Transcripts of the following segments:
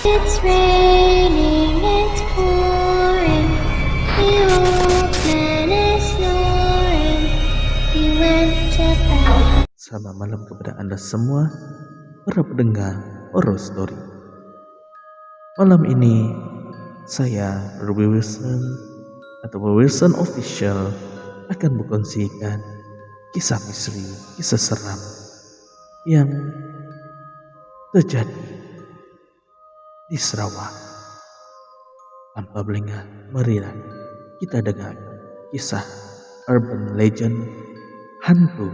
It's raining, it's pouring. The old man is snoring. He went to bed. Selamat malam kepada Anda semua, para pendengar Horror Story. Malam ini, saya, Ruby Wilson, atau Wilson Official, akan berkongsikan kisah misteri, kisah seram yang terjadi di Sarawak. Tanpa melengah, marilah kita dengar kisah urban legend hantu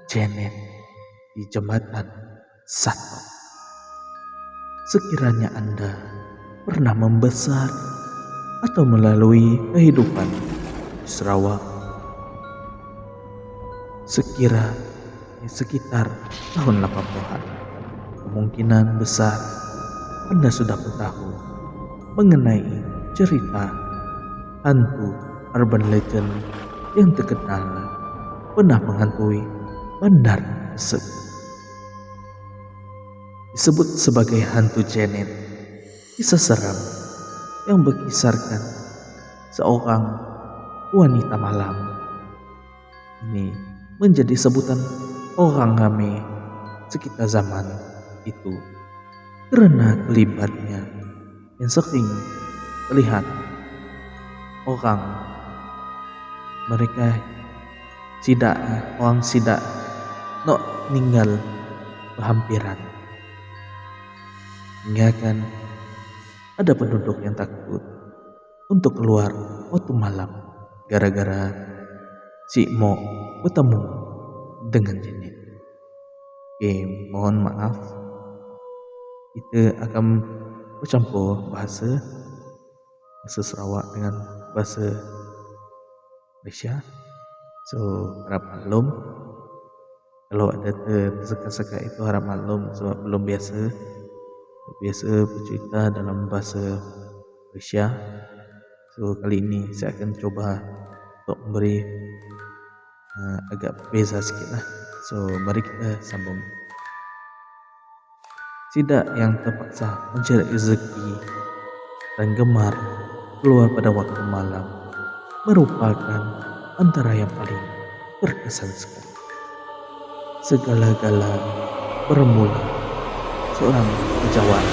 Janet di Jembatan Satu. Sekiranya Anda pernah membesar atau melalui kehidupan di Sarawak, sekitar tahun 80-an, kemungkinan besar Anda sudah tahu mengenai cerita hantu urban legend yang terkenal pernah menghantui bandar tersebut. Disebut sebagai hantu Janet, kisah seram yang berkisarkan seorang wanita malam. Ini menjadi sebutan orang ramai sekitar zaman itu karena kelibatnya yang sering terlihat orang sidak nak meninggal berhampiran, hingga kan ada penduduk yang takut untuk keluar waktu malam gara-gara si mau bertemu dengan Janet. Oke, mohon maaf, kita akan bercampur bahasa Sarawak dengan bahasa Malaysia. So, harap maklum kalau ada terseka-seka, itu harap maklum sebab belum biasa bercerita dalam bahasa Malaysia. So, kali ini saya akan coba untuk memberi agak beza sikit lah. So, mari kita sambung. Sidak yang terpaksa mencari rezeki dan gemar keluar pada waktu malam merupakan antara yang paling berkesan sekali. Segala-gala bermula seorang pejabat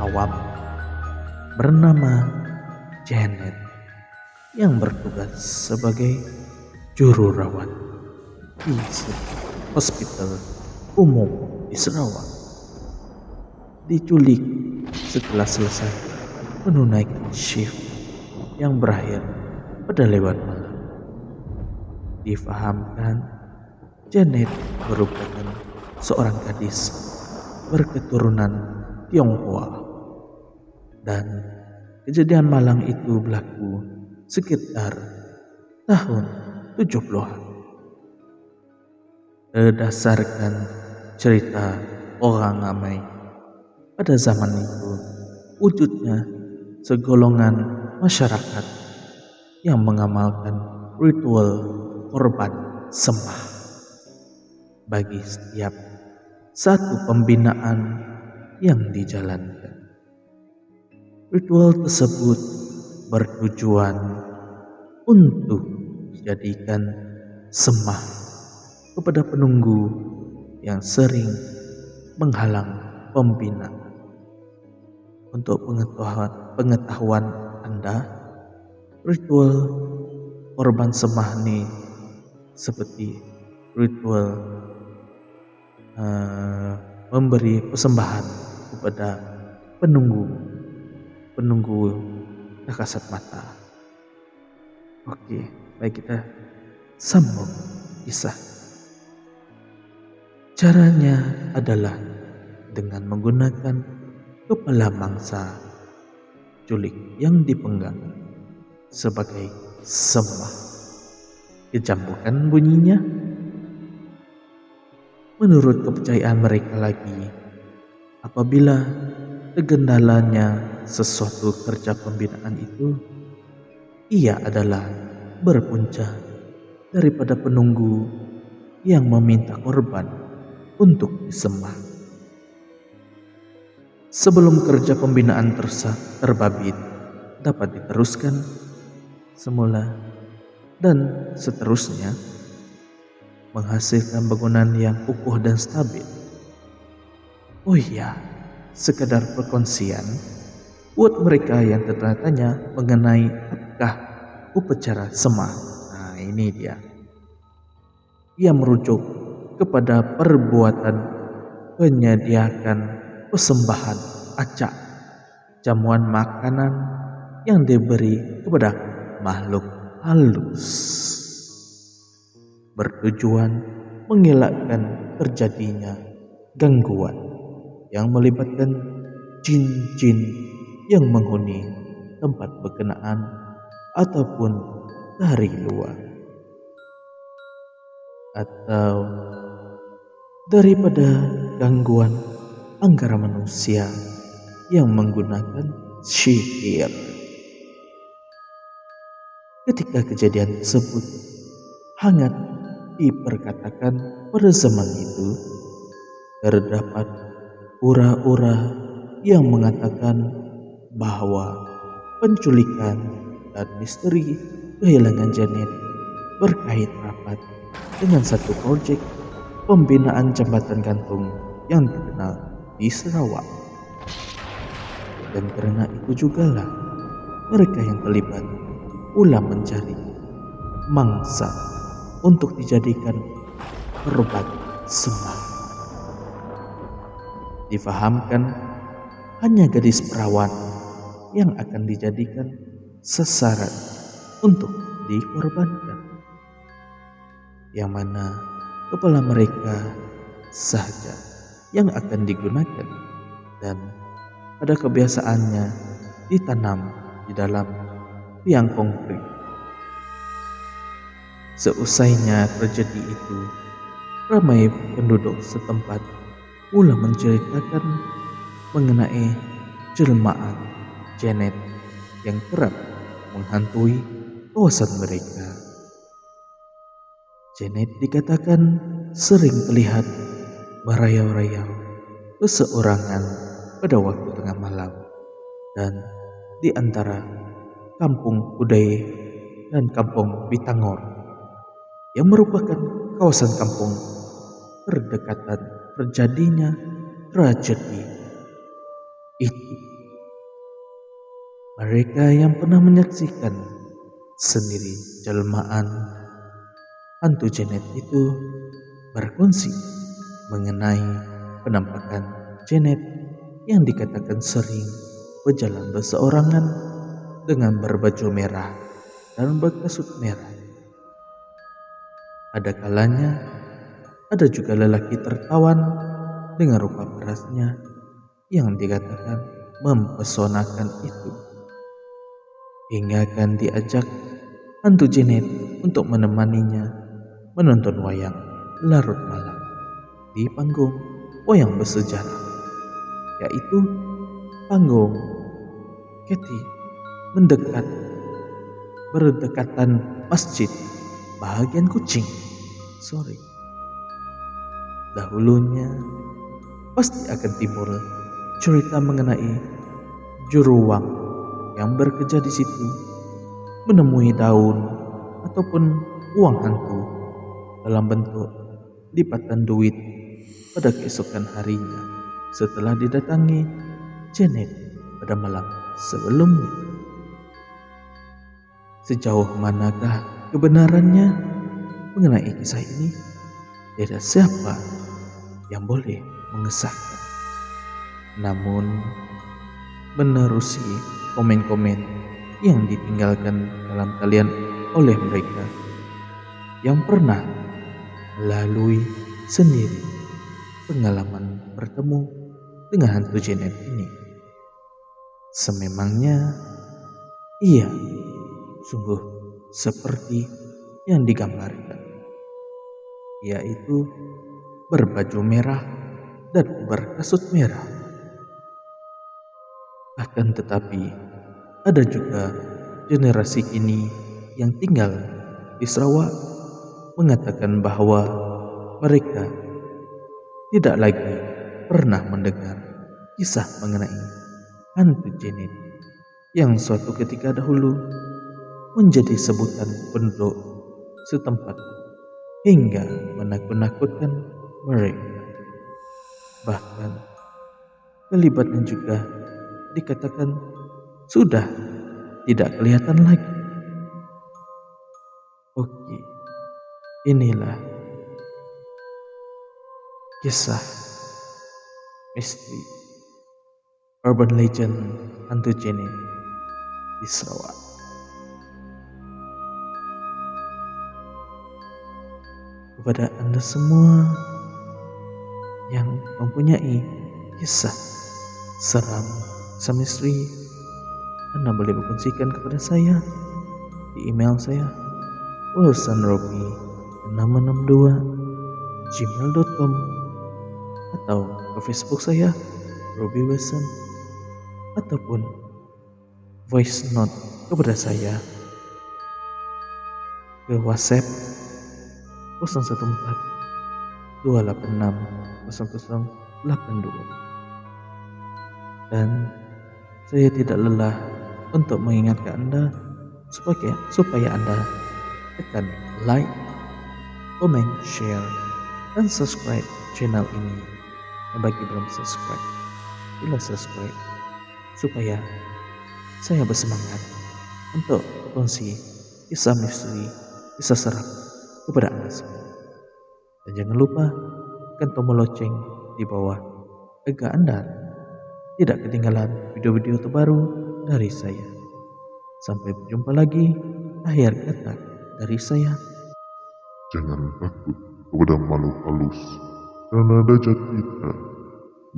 awam bernama Janet yang bertugas sebagai juru rawat di hospital umum di Sarawak. Diculik setelah selesai menunaikan shift yang berakhir pada lewat malam. Difahamkan Janet merupakan seorang gadis berketurunan Tionghoa, dan kejadian malang itu berlaku sekitar tahun 70-an. Berdasarkan cerita orang ramai pada zaman itu, wujudnya segolongan masyarakat yang mengamalkan ritual korban sembah bagi setiap satu pembinaan yang dijalankan. Ritual tersebut bertujuan untuk dijadikan sembah kepada penunggu yang sering menghalang pembinaan. Untuk pengetahuan Anda, ritual korban sembah ini seperti ritual memberi persembahan kepada penunggu tak kasat mata. Oke, baik, kita sambung kisah. Caranya adalah dengan menggunakan kepala mangsa culik yang dipenggal sebagai sembah. Kejam bukan bunyinya? Menurut kepercayaan mereka lagi, apabila tergendalanya sesuatu kerja pembinaan itu, ia adalah berpunca daripada penunggu yang meminta korban untuk disembah. Sebelum kerja pembinaan terbabit dapat diteruskan semula dan seterusnya, menghasilkan bangunan yang kukuh dan stabil. Oh iya, sekedar perkongsian buat mereka yang tertanya mengenai apakah upacara semah. Nah, ini dia. Ia merujuk kepada perbuatan menyediakan persembahan acak, jamuan makanan yang diberi kepada makhluk halus, bertujuan mengelakkan terjadinya gangguan yang melibatkan jin-jin yang menghuni tempat berkenaan ataupun dari luar, atau daripada gangguan antara manusia yang menggunakan sihir. Ketika kejadian tersebut hangat diperkatakan pada zaman itu, terdapat ura-ura yang mengatakan bahwa penculikan dan misteri kehilangan Janet berkait rapat dengan satu proyek pembinaan jembatan gantung yang terkenal di Sarawak. Dan karena itu jugalah mereka yang terlibat pula mencari mangsa untuk dijadikan korban sembah. Difahamkan hanya gadis perawan yang akan dijadikan sasaran untuk dikorbankan, yang mana kepala mereka saja yang akan digunakan dan pada kebiasaannya ditanam di dalam tiang konkrit. Seusainya terjadi itu, ramai penduduk setempat pula menceritakan mengenai jelmaan Janet yang kerap menghantui kawasan mereka. Janet dikatakan sering terlihat merayau-rayau beseorangan pada waktu tengah malam dan di antara Kampung Kudai dan Kampung Bitangor, yang merupakan kawasan kampung berdekatan terjadinya tragedi itu. Mereka yang pernah menyaksikan sendiri jelmaan hantu Janet itu berkongsi mengenai penampakan Janet yang dikatakan sering berjalan berseorangan dengan berbaju merah dan berkasut merah. Ada kalanya ada juga lelaki tertawan dengan rupa parasnya yang dikatakan mempesonakan itu, hingga akan diajak hantu Janet untuk menemaninya menonton wayang larut malam di panggung wayang bersejarah, yaitu panggung Keti berdekatan masjid bahagian Kuching. Dahulunya pasti akan timbul cerita mengenai juruwang yang bekerja di situ menemui daun ataupun uang hantu dalam bentuk lipatan duit pada keesokan harinya setelah didatangi Janet pada malam sebelumnya. Sejauh manakah kebenarannya mengenai kisah ini? Tidak siapa yang boleh mengesahkan. Namun menerusi komen-komen yang ditinggalkan dalam talian oleh mereka yang pernah melalui sendiri pengalaman bertemu dengan hantu Janet ini, sememangnya ia sungguh seperti yang digambarkan, yaitu berbaju merah dan berkasut merah. Akan tetapi ada juga generasi kini yang tinggal di Sarawak mengatakan bahwa mereka tidak lagi pernah mendengar kisah mengenai hantu Janet yang suatu ketika dahulu menjadi sebutan penduduk setempat hingga menakut-nakutkan mereka. Bahkan kelibatnya juga dikatakan sudah tidak kelihatan lagi. Oke, inilah kisah misteri urban legend hantu Janet di Sarawak. Kepada Anda semua yang mempunyai kisah seram, kisah misteri, Anda boleh berkongsikan kepada saya di email saya wilsonrobi662@gmail.com atau ke Facebook saya Robi Wilson, ataupun voice note kepada saya ke WhatsApp 014-286-0082. Dan saya tidak lelah untuk mengingatkan Anda supaya Anda tekan like, comment, share, dan subscribe channel ini. Dan bagi belum subscribe, bila subscribe supaya saya bersemangat untuk berkongsi kisah misteri, kisah seram kepada Anda semua. Dan jangan lupa tekan tombol lonceng di bawah agar Anda tidak ketinggalan video-video terbaru dari saya. Sampai berjumpa lagi. Akhir kata dari saya, jangan takut kepada makhluk halus, karena derajat kita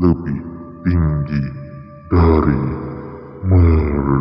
lebih tinggi dari mereka.